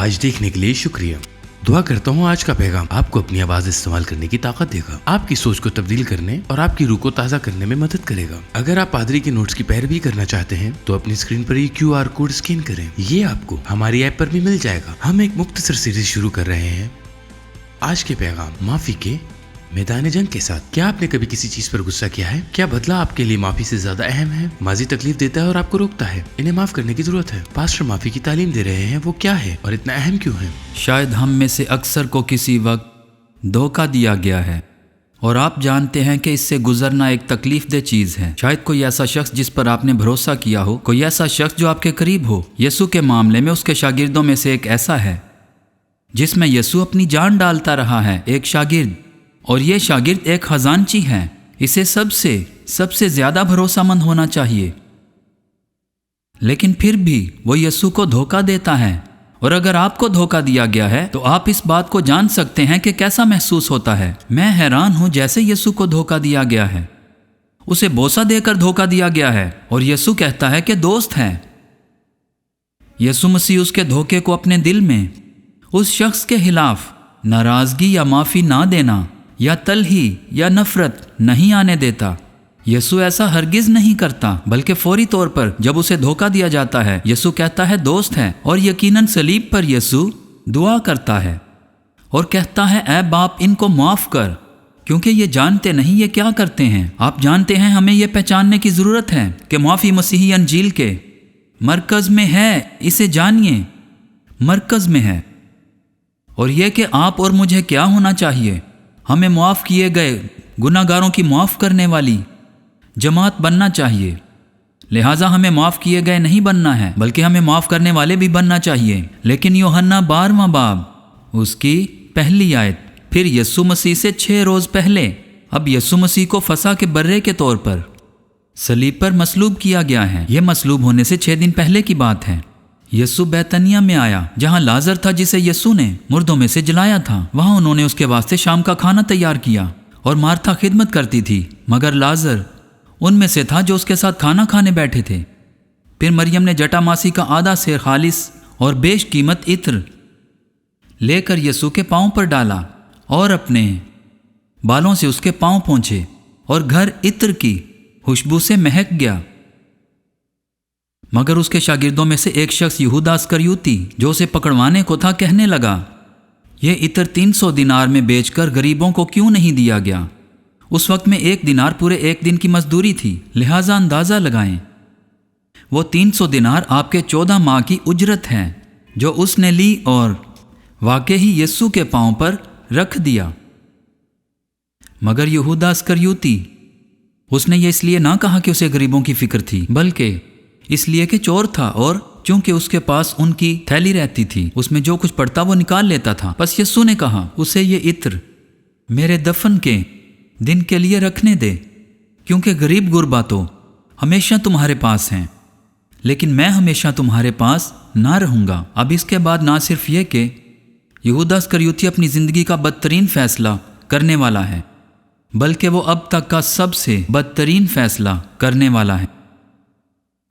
आज देखने के लिए शुक्रिया। दुआ करता हूँ आज का पैगाम आपको अपनी आवाज इस्तेमाल करने की ताकत देगा, आपकी सोच को तब्दील करने और आपकी रूह को ताज़ा करने में मदद करेगा। अगर आप पादरी के नोट्स की पैरवी करना चाहते हैं तो अपनी स्क्रीन पर ये QR कोड स्कैन करें। ये आपको हमारी ऐप पर भी मिल जाएगा। हम एक मुख्तसर सीरीज शुरू कर रहे हैं, आज के पैगाम माफी के मैदान जंग के साथ। क्या आपने कभी किसी चीज पर गुस्सा किया है? क्या बदला आपके लिए माफी से ज्यादा अहम है? माजी तकलीफ देता है और आपको रोकता है, इन्हें माफ करने की जरूरत है। पास्टर माफी की तालीम दे रहे हैं, वो क्या है और इतना अहम क्यों है? शायद हम में से अक्सर को किसी वक्त धोखा दिया गया है और आप जानते हैं कि इससे गुजरना एक तकलीफ दह चीज़ है। शायद कोई ऐसा शख्स जिस पर आपने भरोसा किया हो, कोई ऐसा शख्स जो आपके करीब हो। यीशु के मामले में उसके शागिर्दों में से एक ऐसा है जिसमें यीशु अपनी जान डालता रहा है, एक शागिर्द। और ये शागिर्द एक खजानची है, इसे सबसे ज्यादा भरोसामंद होना चाहिए, लेकिन फिर भी वो यीशु को धोखा देता है। और अगर आपको धोखा दिया गया है तो आप इस बात को जान सकते हैं कि कैसा महसूस होता है। मैं हैरान हूं जैसे यीशु को धोखा दिया गया है, उसे बोसा देकर धोखा दिया गया है और यीशु कहता है कि दोस्त है। यीशु मसीह उसके धोखे को अपने दिल में उस शख्स के खिलाफ नाराजगी या माफी ना देना या तलही या नफरत नहीं आने देता। यीशु ऐसा हरगिज नहीं करता, बल्कि फौरी तौर पर जब उसे धोखा दिया जाता है यीशु कहता है दोस्त है। और यकीनन सलीब पर यीशु दुआ करता है और कहता है ऐ बाप इनको माफ कर, क्योंकि ये जानते नहीं ये क्या करते हैं। आप जानते हैं हमें ये पहचानने की ज़रूरत है कि माफ़ी मसीही अंजील के मरकज़ में है। इसे जानिए, मरकज़ में है। और यह कि आप और मुझे क्या होना चाहिए, हमें मुआफ़ किए गए गुनाहगारों की मुआफ़ करने वाली जमात बनना चाहिए। लिहाजा हमें माफ़ किए गए नहीं बनना है, बल्कि हमें माफ़ करने वाले भी बनना चाहिए। लेकिन यूहन्ना 12वां बाब उसकी पहली आयत, फिर यीशु मसीह से 6 रोज़ पहले, अब यीशु मसीह को फसा के बर्रे के तौर पर सलीब पर मसलूब किया गया है। यह मसलूब होने से 6 दिन पहले की बात है। यीशु बैतनिया में आया जहां लाजर था जिसे यीशु ने मुर्दों में से जलाया था। वहां उन्होंने उसके वास्ते शाम का खाना तैयार किया और मार्था खिदमत करती थी, मगर लाजर उनमें से था जो उसके साथ खाना खाने बैठे थे। फिर मरियम ने जटामासी का आधा सेर खालिस और बेश कीमत इत्र लेकर यीशु के पांव पर डाला और अपने बालों से उसके पांव पोंछे और घर इत्र की खुशबू से महक गया। मगर उसके शागिर्दों में से एक शख्स यहूदा अस्करियोती जो उसे पकड़वाने को था कहने लगा, यह इत्र 300 दिनार में बेचकर गरीबों को क्यों नहीं दिया गया? उस वक्त में 1 दिनार पूरे 1 दिन की मजदूरी थी। लिहाजा अंदाज़ा लगाएं, वो 300 दिनार आपके 14 माह की उजरत है जो उसने ली और वाकई ही यीशु के पांव पर रख दिया। मगर यहूदा अस्करियोती, उसने ये इसलिए ना कहा कि उसे गरीबों की फिक्र थी, बल्कि इसलिए कि चोर था और चूंकि उसके पास उनकी थैली रहती थी, उसमें जो कुछ पड़ता वो निकाल लेता था। बस यीशु ने कहा उसे ये इत्र मेरे दफन के दिन के लिए रखने दे, क्योंकि गरीब गुरबा तो हमेशा तुम्हारे पास हैं, लेकिन मैं हमेशा तुम्हारे पास ना रहूँगा। अब इसके बाद ना सिर्फ ये कि यहूदा अस्करियोती अपनी ज़िंदगी का बदतरीन फैसला करने वाला है, बल्कि वो अब तक का सबसे बदतरीन फैसला करने वाला है।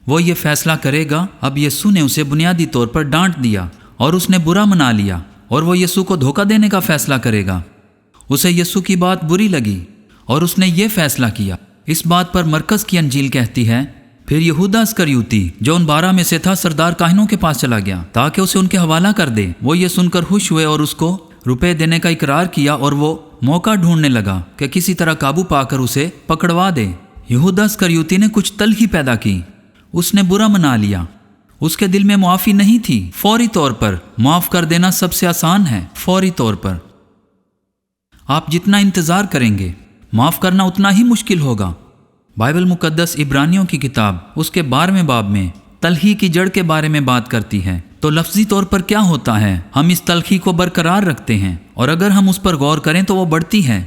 वो ये फैसला करेगा। अब यीशु ने उसे बुनियादी तौर पर डांट दिया और उसने बुरा मना लिया, और वो यीशु को धोखा देने का फैसला करेगा। उसे यीशु की बात बुरी लगी और उसने ये फैसला किया। इस बात पर मरकज़ की अंजील कहती है, फिर यहूदा अस्करियोती जो उन 12 में से था सरदार काहिनों के पास चला गया ताकि उसे उनके हवाला कर दे। वो ये सुनकर खुश हुए और उसको रुपए देने का इकरार किया, और वो मौका ढूंढने लगा कि किसी तरह काबू पाकर उसे पकड़वा दे। यहूदा अस्करियोती ने कुछ तलखी पैदा की, उसने बुरा मना लिया। उसके दिल में मुआफ़ी नहीं थी। फौरी तौर पर माफ़ कर देना सबसे आसान है। फौरी तौर पर आप जितना इंतज़ार करेंगे, माफ़ करना उतना ही मुश्किल होगा। बाइबल मुकद्दस इब्रानियों की किताब उसके 12वें बाब में तलखी की जड़ के बारे में बात करती है। तो लफ्ज़ी तौर पर क्या होता है? हम इस तलखी को बरकरार रखते हैं, और अगर हम उस पर गौर करें तो वो बढ़ती है।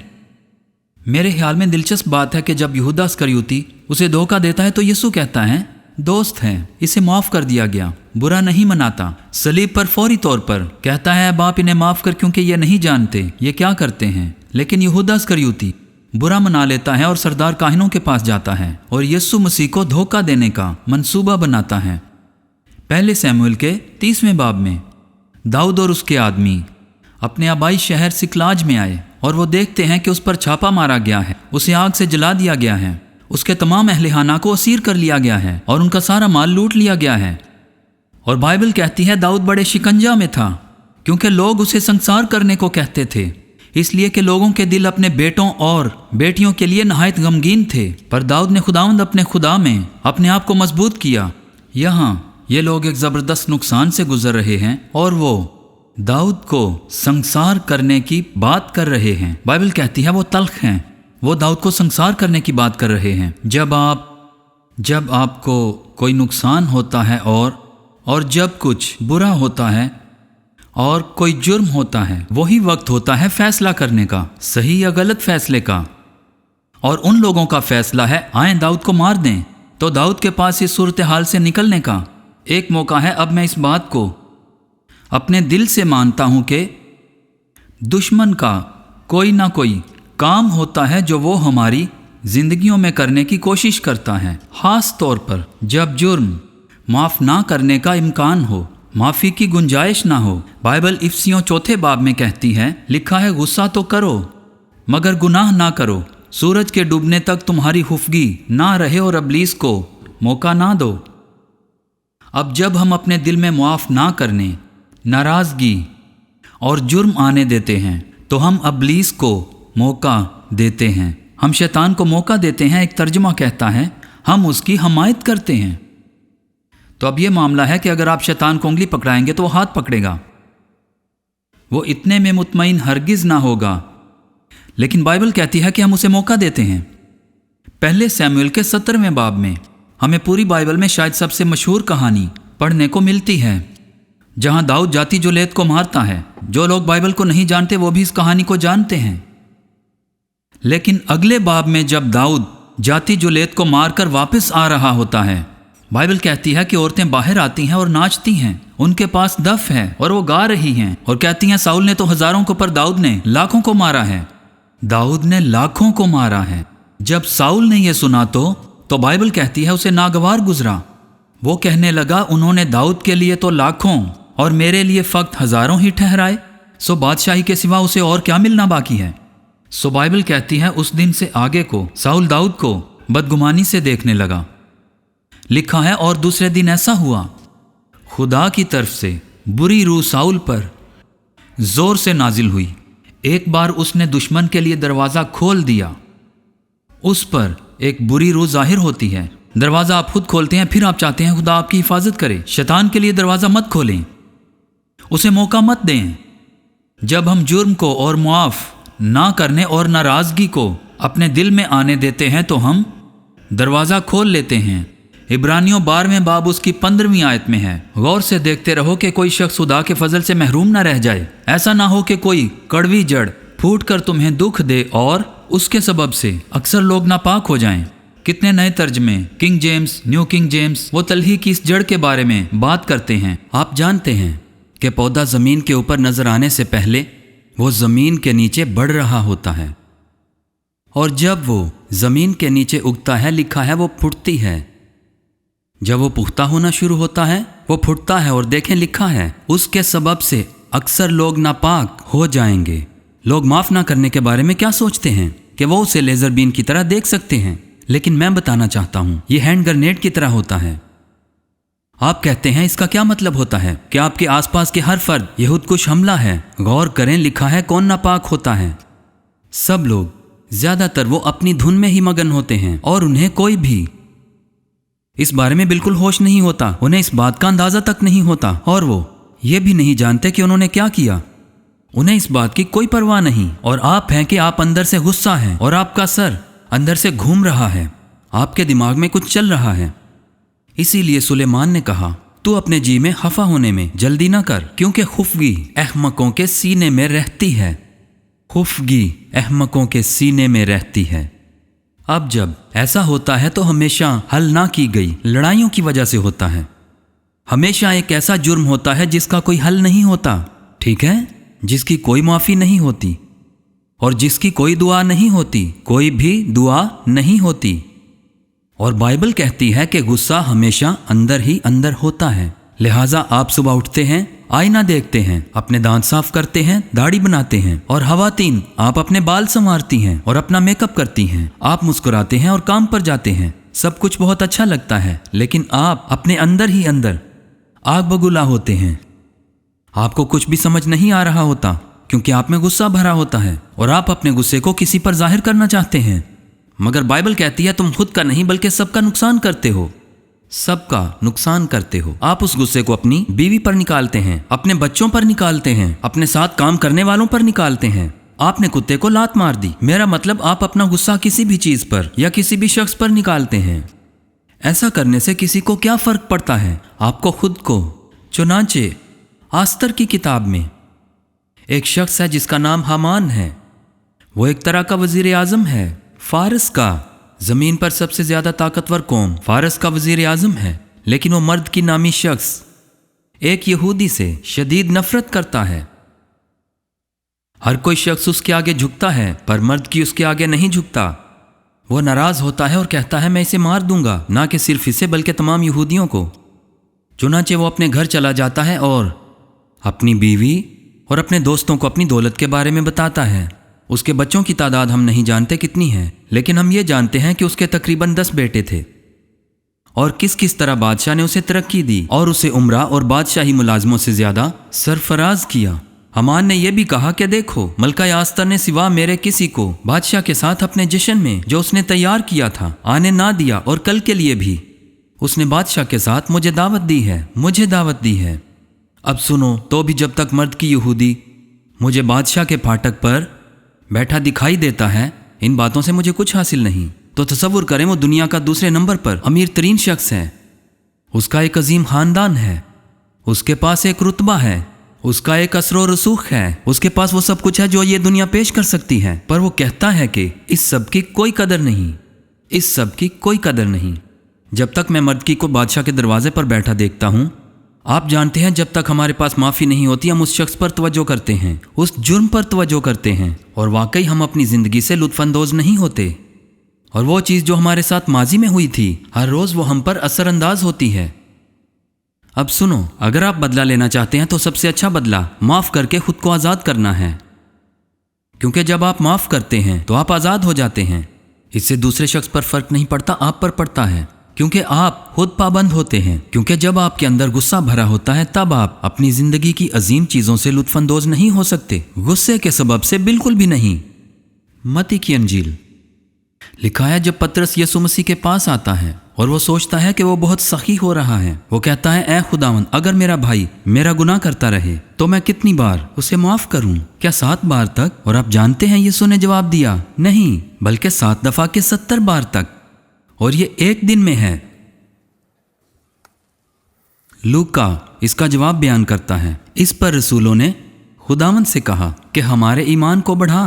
मेरे ख्याल में दिलचस्प बात है कि जब यहूदा अस्करियोती उसे धोखा देता है तो यीशु कहता है दोस्त है, इसे माफ़ कर दिया गया, बुरा नहीं मनाता। सलीब पर फौरी तौर पर कहता है बाप इन्हें माफ़ कर, क्योंकि ये नहीं जानते ये क्या करते हैं। लेकिन यहूदा अस्करियोती बुरा मना लेता है और सरदार काहिनों के पास जाता है और यीशु मसीह को धोखा देने का मंसूबा बनाता है। पहले शमूएल के 30वें बाब में दाऊद और उसके आदमी अपने आबाई शहर सिकलाज में आए और वो देखते हैं कि उस पर छापा मारा गया है, उसे आग से जला दिया गया है, उसके तमाम अहलिहाना को असीर कर लिया गया है और उनका सारा माल लूट लिया गया है। और बाइबल कहती है दाऊद बड़े शिकंजा में था, क्योंकि लोग उसे संसार करने को कहते थे, इसलिए कि लोगों के दिल अपने बेटों और बेटियों के लिए नहायत गमगीन थे। पर दाऊद ने खुदावंद अपने खुदा में अपने आप को मजबूत किया। यहाँ ये लोग एक ज़बरदस्त नुकसान से गुजर रहे हैं और वो दाऊद को संसार करने की बात कर रहे हैं। बाइबल कहती है वो तल्ख हैं, वो दाऊद को संसार करने की बात कर रहे हैं। जब आपको कोई नुकसान होता है और जब कुछ बुरा होता है और कोई जुर्म होता है, वही वक्त होता है फैसला करने का, सही या गलत फैसले का। और उन लोगों का फैसला है आए दाऊद को मार दें। तो दाऊद के पास इस सूरत हाल से निकलने का एक मौका है। अब मैं इस बात को अपने दिल से मानता हूं कि दुश्मन का कोई ना कोई काम होता है जो वो हमारी जिंदगियों में करने की कोशिश करता है, खास तौर पर जब जुर्म माफ ना करने का इम्कान हो, माफी की गुंजाइश ना हो। बाइबल इफिसियों 4 बाब में कहती है, लिखा है गुस्सा तो करो मगर गुनाह ना करो, सूरज के डूबने तक तुम्हारी खुफगी ना रहे और इब्लीस को मौका ना दो। अब जब हम अपने दिल में मुआफ ना करने, नाराज़गी और जुर्म आने देते हैं तो हम इब्लीस को मौका देते हैं, हम शैतान को मौका देते हैं। एक तर्जुमा कहता है हम उसकी हमायत करते हैं। तो अब ये मामला है कि अगर आप शैतान को उंगली पकड़ाएंगे तो वो हाथ पकड़ेगा, वो इतने में मुतमईन हरगिज़ ना होगा। लेकिन बाइबल कहती है कि हम उसे मौका देते हैं। पहले सैमुएल के 17वें बाब में हमें पूरी बाइबल में शायद सबसे मशहूर कहानी पढ़ने को मिलती है, जहां दाऊद जाती जोलेत को मारता है। जो लोग बाइबल को नहीं जानते वो भी इस कहानी को जानते हैं। लेकिन अगले बाब में जब दाऊद जाती जोलेत को मारकर वापस आ रहा होता है, बाइबल कहती है कि औरतें बाहर आती हैं और नाचती हैं, उनके पास दफ है और वो गा रही हैं और कहती हैं साउल ने तो हजारों को पर दाऊद ने लाखों को मारा है। दाऊद ने लाखों को मारा है। जब साउल ने यह सुना तो बाइबल कहती है उसे नागवार गुजरा। वो कहने लगा उन्होंने दाऊद के लिए तो लाखों और मेरे लिए फक्त हजारों ही ठहराए, सो बादशाही के सिवा उसे और क्या मिलना बाकी है। सो बाइबल कहती है उस दिन से आगे को साउल दाऊद को बदगुमानी से देखने लगा। लिखा है और दूसरे दिन ऐसा हुआ, खुदा की तरफ से बुरी रूह साउल पर जोर से नाजिल हुई। एक बार उसने दुश्मन के लिए दरवाज़ा खोल दिया। उस पर एक बुरी रूह जाहिर होती है। दरवाज़ा आप खुद खोलते हैं, फिर आप चाहते हैं खुदा आपकी हिफाजत करे। शैतान के लिए दरवाज़ा मत खोलें, उसे मौका मत दें। जब हम जुर्म को और मुआफ़ ना करने और नाराज़गी को अपने दिल में आने देते हैं तो हम दरवाज़ा खोल लेते हैं। इब्रानियों 12वें बाब उसकी 15वीं आयत में है, गौर से देखते रहो कि कोई शख्स खुदा के फजल से महरूम ना रह जाए। ऐसा ना हो कि कोई कड़वी जड़ फूट कर तुम्हें दुख दे और उसके सबब से अक्सर लोग नापाक हो जाएं। कितने नए तर्जमे, King James, New King James, वो तलही की इस जड़ के बारे में बात करते हैं। आप जानते हैं कि पौधा ज़मीन के ऊपर नजर आने से पहले वो ज़मीन के नीचे बढ़ रहा होता है, और जब वो ज़मीन के नीचे उगता है, लिखा है वो फुटती है। जब वो पुख्ता होना शुरू होता है वो फुटता है, और देखें लिखा है उसके सबब से अक्सर लोग नापाक हो जाएंगे। लोग माफ़ ना करने के बारे में क्या सोचते हैं कि वो उसे लेज़र बीन की तरह देख सकते हैं, लेकिन मैं बताना चाहता हूं ये हैंड ग्रेनेड की तरह होता है। आप कहते हैं इसका क्या मतलब होता है कि आपके आसपास के हर फर्द यहूद कुछ हमला है। गौर करें, लिखा है कौन नापाक होता है। सब लोग, ज्यादातर वो अपनी धुन में ही मगन होते हैं और उन्हें कोई भी इस बारे में बिल्कुल होश नहीं होता। उन्हें इस बात का अंदाजा तक नहीं होता और वो ये भी नहीं जानते कि उन्होंने क्या किया। उन्हें इस बात की कोई परवाह नहीं। और आप हैं कि आप अंदर से गुस्सा हैं और आपका सर अंदर से घूम रहा है, आपके दिमाग में कुछ चल रहा है। इसीलिए सुलेमान ने कहा तू अपने जी में खफा होने में जल्दी ना कर, क्योंकि खुफगी अहमकों के सीने में रहती है। खुफगी अहमकों के सीने में रहती है। अब जब ऐसा होता है तो हमेशा हल ना की गई लड़ाइयों की वजह से होता है। हमेशा एक ऐसा जुर्म होता है जिसका कोई हल नहीं होता, ठीक है, जिसकी कोई माफ़ी नहीं होती और जिसकी कोई दुआ नहीं होती, कोई भी दुआ नहीं होती। और बाइबल कहती है कि गुस्सा हमेशा अंदर ही अंदर होता है। लिहाजा आप सुबह उठते हैं, आईना देखते हैं, अपने दांत साफ करते हैं, दाढ़ी बनाते हैं। और खवातीन, आप अपने बाल संवारती हैं और अपना मेकअप करती हैं। आप मुस्कुराते हैं और काम पर जाते हैं। सब कुछ बहुत अच्छा लगता है, लेकिन आप अपने अंदर ही अंदर आग बबूला होते हैं। आपको कुछ भी समझ नहीं आ रहा होता, क्योंकि आप में गुस्सा भरा होता है और आप अपने गुस्से को किसी पर जाहिर करना चाहते हैं। मगर बाइबल कहती है तुम खुद का नहीं बल्कि सबका नुकसान करते हो। सबका नुकसान करते हो। आप उस गुस्से को अपनी बीवी पर निकालते हैं, अपने बच्चों पर निकालते हैं, अपने साथ काम करने वालों पर निकालते हैं। आपने कुत्ते को लात मार दी। मेरा मतलब आप अपना गुस्सा किसी भी चीज पर या किसी भी शख्स पर निकालते हैं। ऐसा करने से किसी को क्या फर्क पड़ता है? आपको खुद को। चुनांचे आस्तर की किताब में एक शख्स है जिसका नाम हामान है। वो एक तरह का वजीर आजम है, फारस का। जमीन पर सबसे ज्यादा ताकतवर कौम फारस का वजीर आजम है, लेकिन वो मर्द की नामी शख्स एक यहूदी से शदीद नफरत करता है। हर कोई शख्स उसके आगे झुकता है, पर मर्द की उसके आगे नहीं झुकता। वो नाराज होता है और कहता है मैं इसे मार दूंगा, ना कि सिर्फ इसे बल्कि तमाम यहूदियों को। चुनांचे वो अपने घर चला जाता है और अपनी बीवी और अपने दोस्तों को अपनी दौलत के बारे में बताता है। उसके बच्चों की तादाद हम नहीं जानते कितनी है, लेकिन हम ये जानते हैं कि उसके तकरीबन 10 बेटे थे और किस किस तरह बादशाह ने उसे तरक्की दी और उसे उम्रा और बादशाही मुलाजमों से ज्यादा सरफराज किया। हमान ने यह भी कहा कि देखो, मलका आस्तर ने सिवा मेरे किसी को बादशाह के साथ अपने जश्न में जो उसने तैयार किया था आने ना दिया, और कल के लिए भी उसने बादशाह के साथ मुझे दावत दी है। अब सुनो, तो भी जब तक मर्द की यहूदी मुझे बादशाह के फाटक पर बैठा दिखाई देता है, इन बातों से मुझे कुछ हासिल नहीं। तो तसव्वुर करें, वो दुनिया का दूसरे नंबर पर अमीर तरीन शख्स है। उसका एक अजीम खानदान है, उसके पास एक रुतबा है, उसका एक असरो रसूख है, उसके पास वो सब कुछ है जो ये दुनिया पेश कर सकती है। पर वो कहता है कि इस सब की कोई कदर नहीं। जब तक मैं मर्द की को बादशाह के दरवाजे पर बैठा देखता हूँ, आप जानते हैं, जब तक हमारे पास माफ़ी नहीं होती हम उस शख्स पर तवज्जो करते हैं, उस जुर्म पर तवज्जो करते हैं, और वाकई हम अपनी ज़िंदगी से लुत्फ़अंदोज़ नहीं होते। और वो चीज़ जो हमारे साथ माजी में हुई थी, हर रोज़ वो हम पर असरअंदाज होती है। अब सुनो, अगर आप बदला लेना चाहते हैं तो सबसे अच्छा बदला माफ़ करके खुद को आज़ाद करना है, क्योंकि जब आप माफ़ करते हैं तो आप आज़ाद हो जाते हैं। इससे दूसरे शख्स पर फ़र्क नहीं पड़ता, आप पर पड़ता है, क्योंकि आप खुद पाबंद होते हैं। क्योंकि जब आपके अंदर गुस्सा भरा होता है, तब आप अपनी जिंदगी की अजीम चीजों से लुत्फअंदोज नहीं हो सकते, गुस्से के सबब से बिल्कुल भी नहीं। मत्ती की अंजील लिखा है, जब पतरस यीशु मसीह के पास आता है और वो सोचता है कि वो बहुत सखी हो रहा है, वो कहता है, ऐ खुदावन, अगर मेरा भाई मेरा गुनाह करता रहे तो मैं कितनी बार उसे माफ करूं? क्या 7 बार तक? और आप जानते हैं यीशु ने जवाब दिया, नहीं, बल्कि 7 दफा के 70 बार तक, और ये एक दिन में है। लूका इसका जवाब बयान करता है। इस पर रसूलों ने खुदावंद से कहा कि हमारे ईमान को बढ़ा।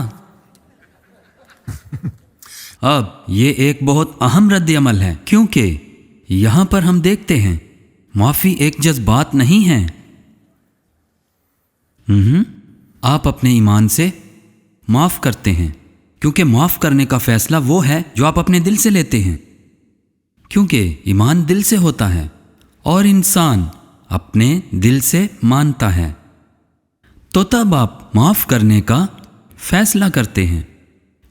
अब ये एक बहुत अहम रद्द अमल है, क्योंकि यहां पर हम देखते हैं माफी एक जज्बात नहीं है। आप अपने ईमान से माफ करते हैं, क्योंकि माफ करने का फैसला वो है जो आप अपने दिल से लेते हैं, क्योंकि ईमान दिल से होता है और इंसान अपने दिल से मानता है। तो तब आप माफ करने का फैसला करते हैं।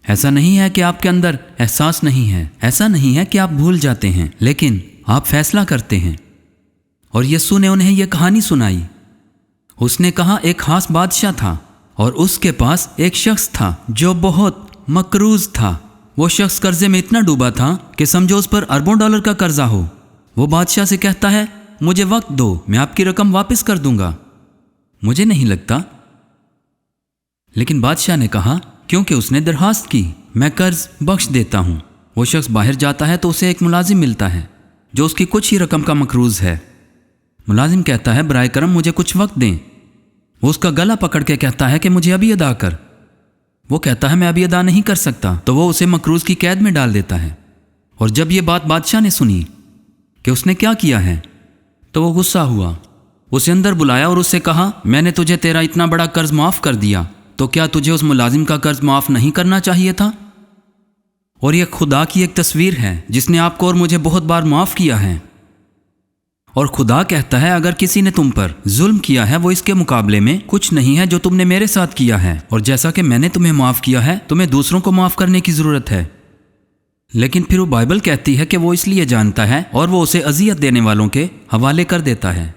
ऐसा नहीं है कि आपके अंदर एहसास नहीं है, ऐसा नहीं है कि आप भूल जाते हैं, लेकिन आप फैसला करते हैं। और यीशु ने उन्हें यह कहानी सुनाई। उसने कहा, एक खास बादशाह था और उसके पास एक शख्स था जो बहुत मकरूज था। वो शख्स कर्जे में इतना डूबा था कि समझो उस पर अरबों डॉलर का कर्जा हो। वो बादशाह से कहता है, मुझे वक्त दो, मैं आपकी रकम वापस कर दूंगा। मुझे नहीं लगता। लेकिन बादशाह ने कहा, क्योंकि उसने दरखास्त की, मैं कर्ज बख्श देता हूं। वो शख्स बाहर जाता है तो उसे एक मुलाजिम मिलता है जो उसकी कुछ ही रकम का मकरूज है। मुलाजिम कहता है, बराए करम मुझे कुछ वक्त दें। वो उसका गला पकड़ के कहता है कि मुझे अभी अदा कर। वो कहता है, मैं अभी अदा नहीं कर सकता। तो वो उसे मकरूज की कैद में डाल देता है। और जब ये बात बादशाह ने सुनी कि उसने क्या किया है, तो वो गुस्सा हुआ। उसे अंदर बुलाया और उससे कहा, मैंने तुझे तेरा इतना बड़ा कर्ज माफ कर दिया, तो क्या तुझे उस मुलाजिम का कर्ज माफ नहीं करना चाहिए था? और यह खुदा की एक तस्वीर है जिसने आपको और मुझे बहुत बार माफ किया है। اور خدا کہتا ہے اگر کسی نے تم پر ظلم کیا ہے وہ اس کے مقابلے میں کچھ نہیں ہے جو تم نے میرے ساتھ کیا ہے، اور جیسا کہ میں نے تمہیں معاف کیا ہے تمہیں دوسروں کو معاف کرنے کی ضرورت ہے۔ لیکن پھر وہ بائبل کہتی ہے کہ وہ اس لیے جانتا ہے اور وہ اسے اذیت دینے والوں کے حوالے کر دیتا ہے،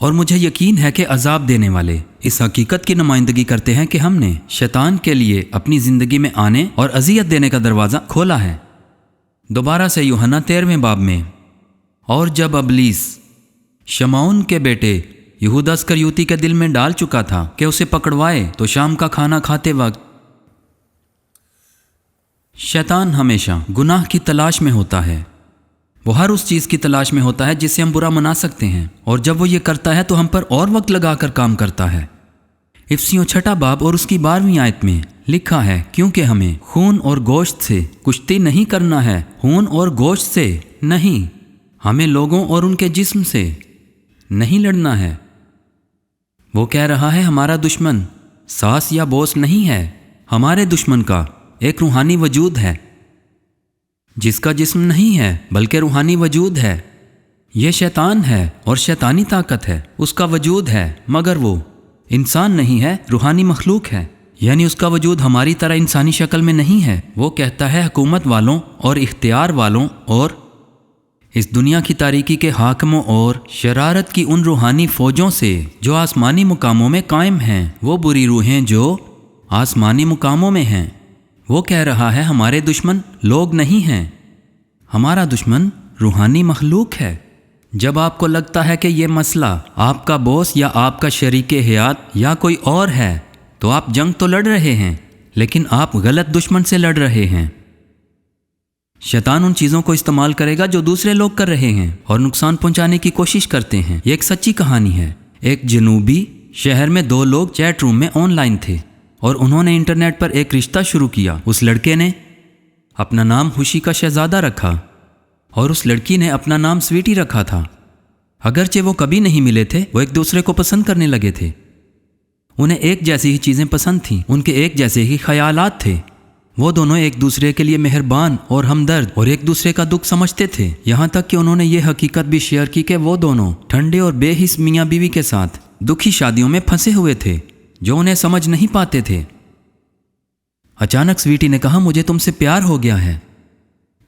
اور مجھے یقین ہے کہ عذاب دینے والے اس حقیقت کی نمائندگی کرتے ہیں کہ ہم نے شیطان کے لیے اپنی زندگی میں آنے اور اذیت دینے کا دروازہ کھولا ہے۔ دوبارہ سے یوحنا 13 باب میں، اور جب ابلیس شمعون کے بیٹے یہودا اسکریوتی کے دل میں ڈال چکا تھا کہ اسے پکڑوائے، تو شام کا کھانا کھاتے وقت شیطان ہمیشہ گناہ کی تلاش میں ہوتا ہے۔ وہ ہر اس چیز کی تلاش میں ہوتا ہے جس سے ہم برا منا سکتے ہیں، اور جب وہ یہ کرتا ہے تو ہم پر اور وقت لگا کر کام کرتا ہے۔ افسیوں 6 باب اور اس کی 12ویں آیت میں لکھا ہے، کیونکہ ہمیں خون اور گوشت سے کشتی نہیں کرنا ہے، خون اور گوشت سے نہیں، ہمیں لوگوں اور ان کے جسم سے نہیں لڑنا ہے۔ وہ کہہ رہا ہے ہمارا دشمن ساس یا بوس نہیں ہے، ہمارے دشمن کا ایک روحانی وجود ہے جس کا جسم نہیں ہے بلکہ روحانی وجود ہے۔ یہ شیطان ہے اور شیطانی طاقت ہے، اس کا وجود ہے، مگر وہ انسان نہیں ہے، روحانی مخلوق ہے، یعنی اس کا وجود ہماری طرح انسانی شکل میں نہیں ہے۔ وہ کہتا ہے حکومت والوں اور اختیار والوں اور اس دنیا کی تاریکی کے حاکموں اور شرارت کی ان روحانی فوجوں سے جو آسمانی مقاموں میں قائم ہیں، وہ بری روحیں جو آسمانی مقاموں میں ہیں۔ وہ کہہ رہا ہے ہمارے دشمن لوگ نہیں ہیں، ہمارا دشمن روحانی مخلوق ہے۔ جب آپ کو لگتا ہے کہ یہ مسئلہ آپ کا بوس یا آپ کا شریک حیات یا کوئی اور ہے، تو آپ جنگ تو لڑ رہے ہیں، لیکن آپ غلط دشمن سے لڑ رہے ہیں۔ شیطان ان چیزوں کو استعمال کرے گا جو دوسرے لوگ کر رہے ہیں اور نقصان پہنچانے کی کوشش کرتے ہیں۔ یہ ایک سچی کہانی ہے۔ ایک جنوبی شہر میں 2 لوگ چیٹ روم میں آن لائن تھے اور انہوں نے انٹرنیٹ پر ایک رشتہ شروع کیا۔ اس لڑکے نے اپنا نام خوشی کا شہزادہ رکھا اور اس لڑکی نے اپنا نام سویٹی رکھا تھا۔ اگرچہ وہ کبھی نہیں ملے تھے، وہ ایک دوسرے کو پسند کرنے لگے تھے۔ انہیں ایک جیسی ہی چیزیں پسند تھیں، ان کے ایک جیسے ہی خیالات تھے۔ وہ دونوں ایک دوسرے کے لیے مہربان اور ہمدرد اور ایک دوسرے کا دکھ سمجھتے تھے، یہاں تک کہ انہوں نے یہ حقیقت بھی شیئر کی کہ وہ دونوں ٹھنڈے اور بے حس میاں بیوی کے ساتھ دکھی شادیوں میں پھنسے ہوئے تھے جو انہیں سمجھ نہیں پاتے تھے۔ اچانک سویٹی نے کہا مجھے تم سے پیار ہو گیا ہے۔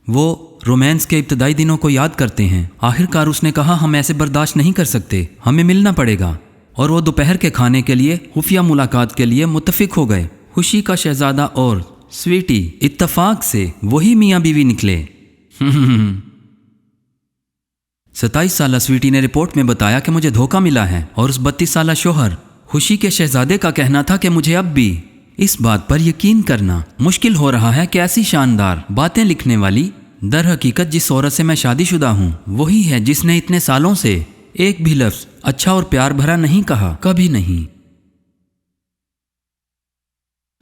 وہ رومانس کے ابتدائی دنوں کو یاد کرتے ہیں۔ آخر کار اس نے کہا ہم ایسے برداشت نہیں کر سکتے، ہمیں ملنا پڑے گا، اور وہ دوپہر کے کھانے کے لیے خفیہ ملاقات کے لیے متفق ہو گئے۔ خوشی کا شہزادہ اور سویٹی اتفاق سے وہی میاں بیوی نکلے۔ 27 سالہ سویٹی نے رپورٹ میں بتایا کہ مجھے دھوکہ ملا ہے، اور اس 32 سالہ شوہر خوشی کے شہزادے کا کہنا تھا کہ مجھے اب بھی اس بات پر یقین کرنا مشکل ہو رہا ہے کہ ایسی شاندار باتیں لکھنے والی در حقیقت جس عورت سے میں شادی شدہ ہوں وہی ہے جس نے اتنے سالوں سے ایک بھی لفظ اچھا اور پیار بھرا نہیں کہا، کبھی نہیں۔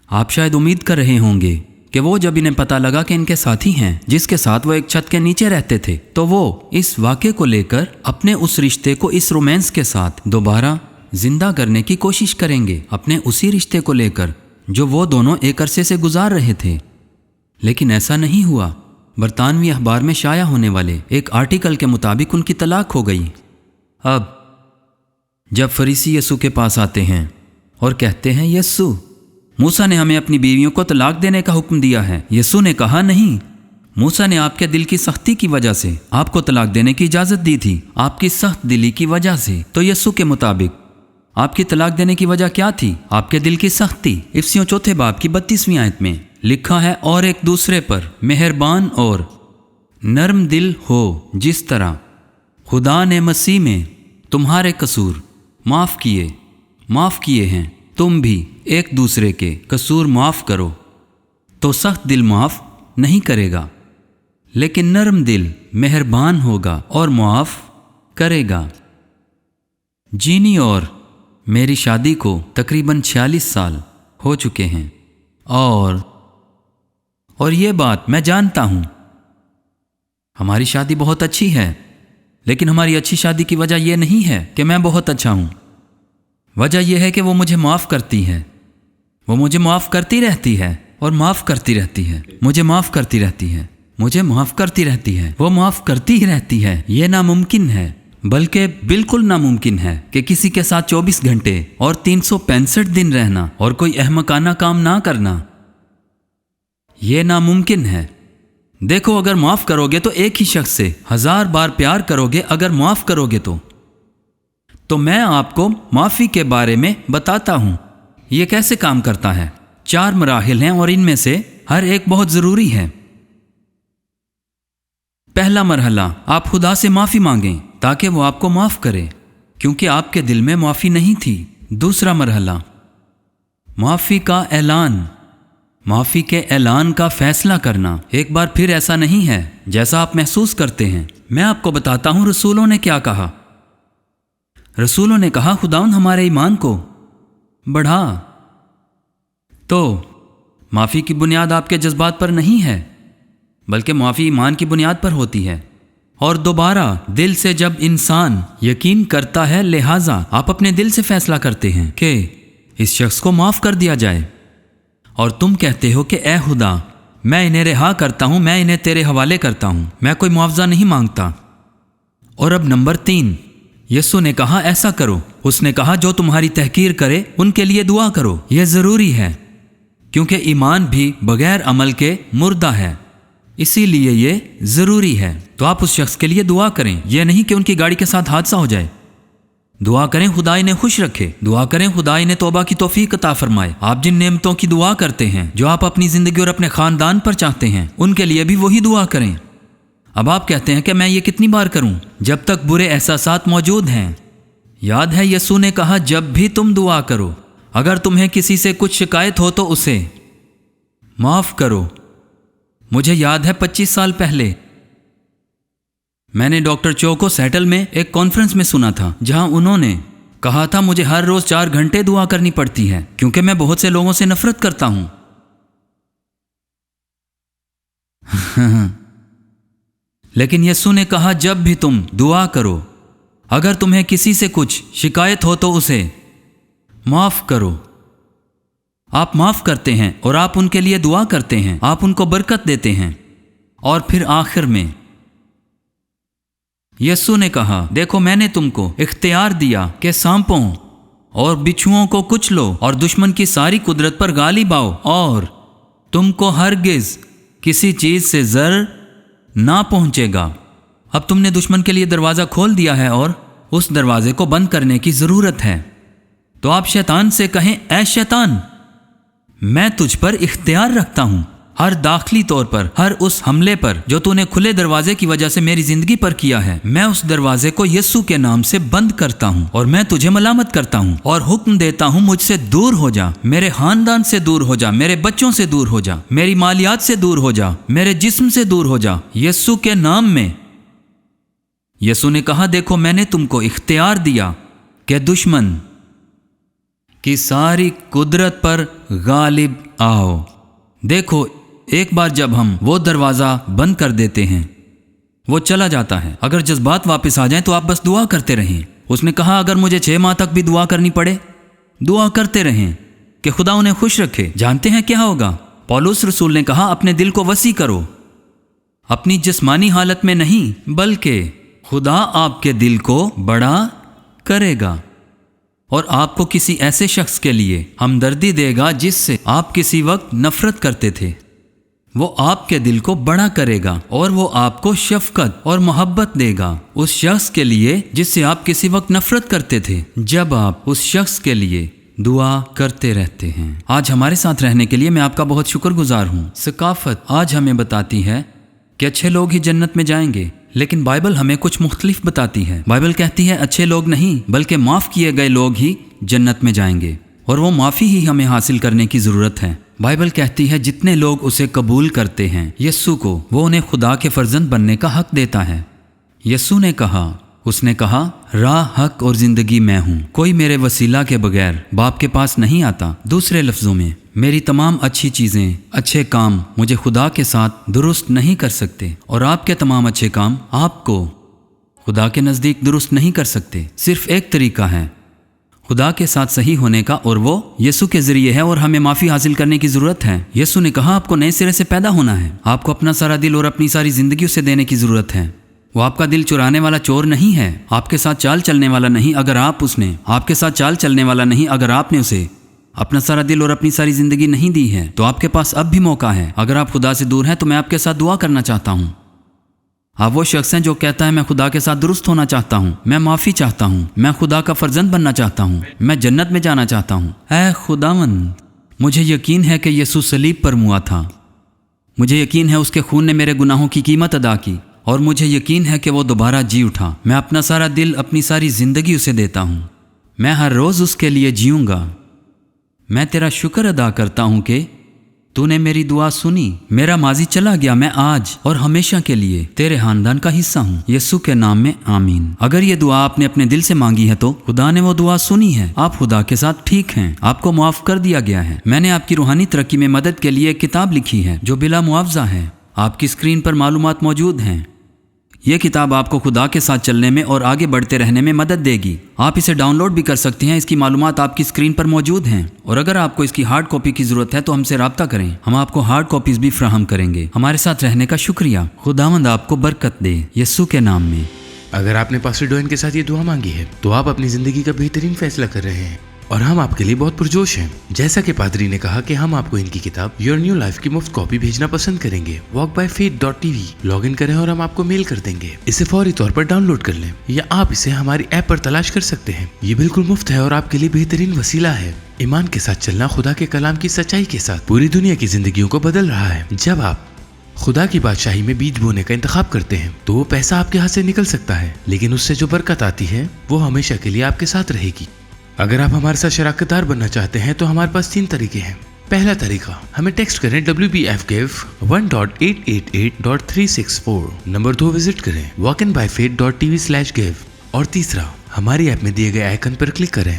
آپ شاید امید کر رہے ہوں گے کہ وہ جب انہیں پتہ لگا کہ ان کے ساتھی ہیں جس کے ساتھ وہ ایک چھت کے نیچے رہتے تھے، تو وہ اس واقعے کو لے کر اپنے اس رشتے کو اس رومانس کے ساتھ دوبارہ زندہ کرنے کی کوشش کریں گے، اپنے اسی رشتے کو لے کر جو وہ دونوں ایک عرصے سے گزار رہے تھے۔ لیکن ایسا نہیں ہوا۔ برطانوی اخبار میں شائع ہونے والے ایک آرٹیکل کے مطابق ان کی طلاق ہو گئی۔ اب جب فریسی یسوع کے پاس آتے ہیں اور کہتے ہیں یسوع، موسیٰ نے ہمیں اپنی بیویوں کو طلاق دینے کا حکم دیا ہے، یسوع نے کہا نہیں، موسیٰ نے آپ کے دل کی سختی کی وجہ سے آپ کو طلاق دینے کی اجازت دی تھی، آپ کی سخت دلی کی وجہ سے۔ تو یسوع کے مطابق آپ کی طلاق دینے کی وجہ کیا تھی؟ آپ کے دل کی سختی۔ افسیوں 4 باب کی 32ویں آیت میں لکھا ہے، اور ایک دوسرے پر مہربان اور نرم دل ہو، جس طرح خدا نے مسیح میں تمہارے قصور معاف کیے ہیں، تم بھی ایک دوسرے کے قصور معاف کرو۔ تو سخت دل معاف نہیں کرے گا، لیکن نرم دل مہربان ہوگا اور معاف کرے گا۔ جینی اور میری شادی کو تقریباً 46 سال ہو چکے ہیں، اور یہ بات میں جانتا ہوں، ہماری شادی بہت اچھی ہے، لیکن ہماری اچھی شادی کی وجہ یہ نہیں ہے کہ میں بہت اچھا ہوں۔ وجہ یہ ہے کہ وہ مجھے معاف کرتی ہے، وہ مجھے معاف کرتی رہتی ہے اور معاف کرتی رہتی ہے، مجھے معاف کرتی رہتی ہے، مجھے معاف کرتی رہتی ہے، وہ معاف کرتی ہی رہتی ہے۔ یہ ناممکن ہے، बल्कि बिल्कुल नामुमकिन है कि किसी के साथ 24 घंटे और 365 दिन रहना और कोई अहमकाना काम ना करना, यह नामुमकिन है। देखो, अगर माफ करोगे तो एक ही शख्स से 1000 बार प्यार करोगे। अगर माफ करोगे तो मैं आपको माफी के बारे में बताता हूं यह कैसे काम करता है। 4 मराहिल हैं और इनमें से हर एक बहुत जरूरी है। पहला मरहला, आप खुदा से माफी मांगें ताकि वो आपको माफ करे, क्योंकि आपके दिल में माफी नहीं थी। दूसरा मरहला, माफी का ऐलान, माफी के ऐलान का फैसला करना। एक बार फिर ऐसा नहीं है जैसा आप महसूस करते हैं। मैं आपको बताता हूं रसूलों ने क्या कहा। रसूलों ने कहा, खुदाउन हमारे ईमान को बढ़ा। तो माफी की बुनियाद आपके जज्बात पर नहीं है, बल्कि माफी ईमान की बुनियाद पर होती है। और दोबारा दिल से जब इंसान यकीन करता है, लिहाजा आप अपने दिल से फैसला करते हैं कि इस शख्स को माफ कर दिया जाए, और तुम कहते हो कि ए खुदा, मैं इन्हें रिहा करता हूं, मैं इन्हें तेरे हवाले करता हूं, मैं कोई मुआवजा नहीं मांगता। और अब नंबर 3, यीशु ने कहा ऐसा करो। उसने कहा जो तुम्हारी तहकीर करे उनके लिए दुआ करो। यह जरूरी है क्योंकि ईमान भी बगैर अमल के मुर्दा है, इसीलिए ये जरूरी है। तो आप उस शख्स के लिए दुआ करें। यह नहीं कि उनकी गाड़ी के साथ हादसा हो जाए। दुआ करें खुदा इन्हें खुश रखे, दुआ करें खुदा इन्हें तौबा की तौफीक अता फरमाए। आप जिन नेमतों की दुआ करते हैं, जो आप अपनी जिंदगी और अपने खानदान पर चाहते हैं, उनके लिए भी वही दुआ करें। अब आप कहते हैं कि मैं ये कितनी बार करूं? जब तक बुरे एहसासात मौजूद हैं। याद है यीशु ने कहा, जब भी तुम दुआ करो, अगर तुम्हें किसी से कुछ शिकायत हो तो उसे माफ करो। मुझे याद है 25 साल पहले मैंने डॉक्टर चो को सेटल में एक कॉन्फ्रेंस में सुना था, जहां उन्होंने कहा था मुझे हर रोज 4 घंटे दुआ करनी पड़ती है क्योंकि मैं बहुत से लोगों से नफरत करता हूं। लेकिन यीशु ने कहा, जब भी तुम दुआ करो, अगर तुम्हें किसी से कुछ शिकायत हो तो उसे माफ करो। आप माफ करते हैं और आप उनके लिए दुआ करते हैं, आप उनको बरकत देते हैं। और फिर आखिर में यीशु ने कहा, देखो मैंने तुमको इख्तियार दिया कि सांपों और बिच्छुओं को कुचलो और दुश्मन की सारी कुदरत पर गालिब आओ, और तुमको हरगिज किसी चीज से जर ना पहुंचेगा। अब तुमने दुश्मन के लिए दरवाजा खोल दिया है और उस दरवाजे को बंद करने की जरूरत है। तो आप शैतान से कहें, ऐ शैतान, मैं तुझ पर इख्तियार रखता हूं, हर दाखिली तौर पर, हर उस हमले पर जो तूने खुले दरवाजे की वजह से मेरी जिंदगी पर किया है। मैं उस दरवाजे को यीशु के नाम से बंद करता हूं और मैं तुझे मलामत करता हूं और हुक्म देता हूं, मुझसे दूर हो जा, मेरे खानदान से दूर हो जा, मेरे बच्चों से दूर हो जा, मेरी मालियात से दूर हो जा, मेरे जिस्म से दूर हो जा, यीशु के नाम में। यीशु ने कहा, देखो मैंने तुमको इख्तियार दिया कि दुश्मन की सारी कुदरत पर गालिब आओ। देखो, एक बार जब हम वो दरवाज़ा बंद कर देते हैं, वो चला जाता है। अगर जज्बात वापस आ जाएं तो आप बस दुआ करते रहें। उसने कहा, अगर मुझे 6 माह तक भी दुआ करनी पड़े, दुआ करते रहें कि खुदा उन्हें खुश रखे। जानते हैं क्या होगा? पौलुस रसूल ने कहा, अपने दिल को वसी करो, अपनी जिस्मानी हालत में नहीं, बल्कि खुदा आपके दिल को बड़ा करेगा और आपको किसी ऐसे शख्स के लिए हमदर्दी देगा जिससे आप किसी वक्त नफरत करते थे। वो आपके दिल को बड़ा करेगा और वो आपको शफकत और मोहब्बत देगा उस शख्स के लिए जिससे आप किसी वक्त नफरत करते थे, जब आप उस शख्स के लिए दुआ करते रहते हैं। आज हमारे साथ रहने के लिए मैं आपका बहुत शुक्रगुजार हूँ। सकाफत आज हमें बताती है कि अच्छे लोग ही जन्नत में जाएंगे, लेकिन बाइबल हमें कुछ मुख्तलिफ बताती है। बाइबल कहती है अच्छे लोग नहीं बल्कि माफ़ किए गए लोग ही जन्नत में जाएंगे, और वो माफ़ी ही हमें हासिल करने की ज़रूरत है। बाइबल कहती है जितने लोग उसे कबूल करते हैं यस्सु को, वो उन्हें खुदा के फर्जंद बनने का हक देता है। यस्सु ने कहा, उसने कहा, राह, हक और ज़िंदगी मैं हूँ, कोई मेरे वसीला के बगैर बाप के पास नहीं आता। दूसरे लफ्ज़ों में, मेरी तमाम अच्छी चीज़ें, अच्छे काम मुझे खुदा के साथ दुरुस्त नहीं कर सकते, और आपके तमाम अच्छे काम आपको खुदा के नज़दीक दुरुस्त नहीं कर सकते। सिर्फ एक तरीका है खुदा के साथ सही होने का, और वो यीशु के ज़रिए है, और हमें माफ़ी हासिल करने की ज़रूरत है। यीशु ने कहा आपको नए सिरे से पैदा होना है, आपको अपना सारा दिल और अपनी सारी ज़िंदगी उसे देने की ज़रूरत है। وہ آپ کا دل چرانے والا چور نہیں ہے، آپ کے ساتھ چال چلنے والا نہیں اگر آپ کے ساتھ چال چلنے والا نہیں اگر آپ نے اسے اپنا سارا دل اور اپنی ساری زندگی نہیں دی ہے تو آپ کے پاس اب بھی موقع ہے۔ اگر آپ خدا سے دور ہیں تو میں آپ کے ساتھ دعا کرنا چاہتا ہوں۔ آپ وہ شخص ہیں جو کہتا ہے میں خدا کے ساتھ درست ہونا چاہتا ہوں، میں معافی چاہتا ہوں، میں خدا کا فرزند بننا چاہتا ہوں، میں جنت میں جانا چاہتا ہوں۔ اے خداوند، مجھے یقین ہے کہ یسوع صلیب پر موا تھا، مجھے یقین ہے اس کے خون نے میرے گناہوں کی قیمت ادا کی، اور مجھے یقین ہے کہ وہ دوبارہ جی اٹھا۔ میں اپنا سارا دل، اپنی ساری زندگی اسے دیتا ہوں، میں ہر روز اس کے لیے جیوں گا۔ میں تیرا شکر ادا کرتا ہوں کہ تو نے میری دعا سنی، میرا ماضی چلا گیا، میں آج اور ہمیشہ کے لیے تیرے خاندان کا حصہ ہوں، یسوع کے نام میں آمین۔ اگر یہ دعا آپ نے اپنے دل سے مانگی ہے تو خدا نے وہ دعا سنی ہے، آپ خدا کے ساتھ ٹھیک ہیں، آپ کو معاف کر دیا گیا ہے۔ میں نے آپ کی روحانی ترقی میں مدد کے لیے ایک کتاب لکھی ہے جو بلا معاوضہ ہے، آپ کی اسکرین پر معلومات موجود ہیں۔ یہ کتاب آپ کو خدا کے ساتھ چلنے میں اور آگے بڑھتے رہنے میں مدد دے گی۔ آپ اسے ڈاؤن لوڈ بھی کر سکتے ہیں، اس کی معلومات آپ کی اسکرین پر موجود ہیں، اور اگر آپ کو اس کی ہارڈ کاپی کی ضرورت ہے تو ہم سے رابطہ کریں، ہم آپ کو ہارڈ کاپیز بھی فراہم کریں گے۔ ہمارے ساتھ رہنے کا شکریہ، خداوند آپ کو برکت دے، یسوع کے نام میں۔ اگر آپ نے پاسٹر ڈوین کے ساتھ یہ دعا مانگی ہے تو آپ اپنی زندگی کا بہترین فیصلہ کر رہے ہیں، اور ہم آپ کے لیے بہت پرجوش ہیں۔ جیسا کہ پادری نے کہا کہ ہم آپ کو ان کی کتاب یور نیو لائف کی مفت کاپی بھیجنا پسند کریں گے۔ walkbyfaith.tv لاگ ان کریں اور ہم آپ کو میل کر دیں گے۔ اسے فوری طور پر ڈاؤن لوڈ کر لیں، یا آپ اسے ہماری ایپ پر تلاش کر سکتے ہیں۔ یہ بالکل مفت ہے اور آپ کے لیے بہترین وسیلہ ہے۔ ایمان کے ساتھ چلنا خدا کے کلام کی سچائی کے ساتھ پوری دنیا کی زندگیوں کو بدل رہا ہے۔ جب آپ خدا کی بادشاہی میں بیج بونے کا انتخاب کرتے ہیں تو وہ پیسہ آپ کے ہاتھ سے نکل سکتا ہے، لیکن اس سے جو برکت آتی ہے وہ ہمیشہ کے لیے آپ کے ساتھ رہے گی۔ اگر آپ ہمارے ساتھ شراکت دار بننا چاہتے ہیں تو ہمارے پاس 3 طریقے ہیں۔ پہلا طریقہ، ہمیں ٹیکسٹ کریں WBFGIVE 1.888.364۔ نمبر 2، وزٹ کریں walkinbyfaith.tv/give۔ اور تیسرا، ہماری ایپ میں دیے گئے آئیکن پر کلک کریں۔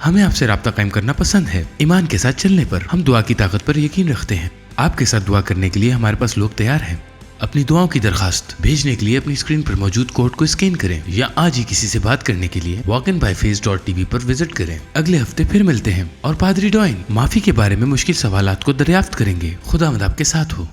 ہمیں آپ سے رابطہ قائم کرنا پسند ہے۔ ایمان کے ساتھ چلنے پر ہم دعا کی طاقت پر یقین رکھتے ہیں۔ آپ کے ساتھ دعا کرنے کے لیے ہمارے پاس لوگ تیار ہیں۔ اپنی دعاؤں کی درخواست بھیجنے کے لیے اپنی اسکرین پر موجود کوڈ کو اسکین کریں، یا آج ہی کسی سے بات کرنے کے لیے walkinbyfaith.tv پر وزٹ کریں۔ اگلے ہفتے پھر ملتے ہیں اور پادری ڈوائن معافی کے بارے میں مشکل سوالات کو دریافت کریں گے۔ خداوند آپ کے ساتھ ہو۔